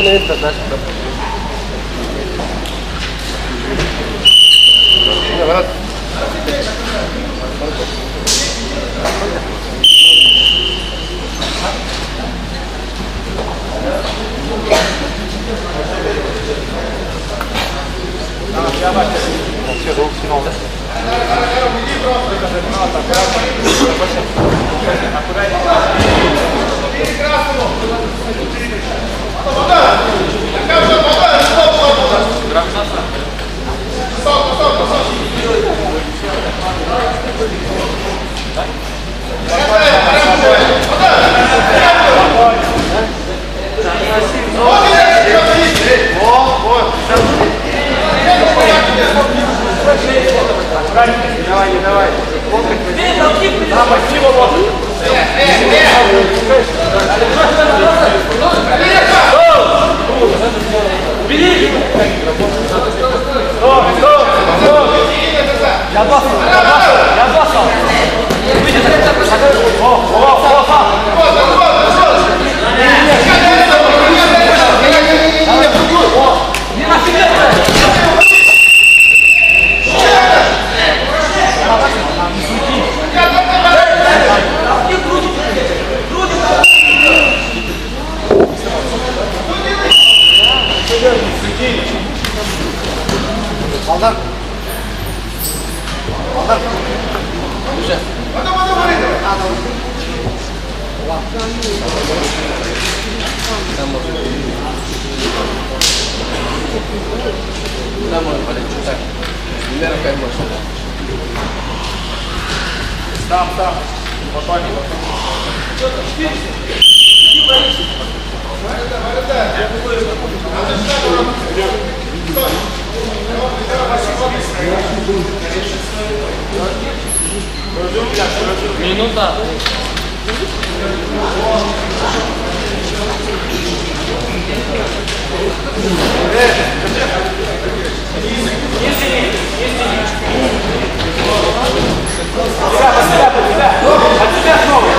не дашь. Ворот. Все, долг финал, да? Давай, не давай. Да, спасибо, вот. Бери! Я два стал. Алдар. Уже. Куда можно полететь? Так. Примерно как больше. Там. Спокойно. Минута. От тебя снова.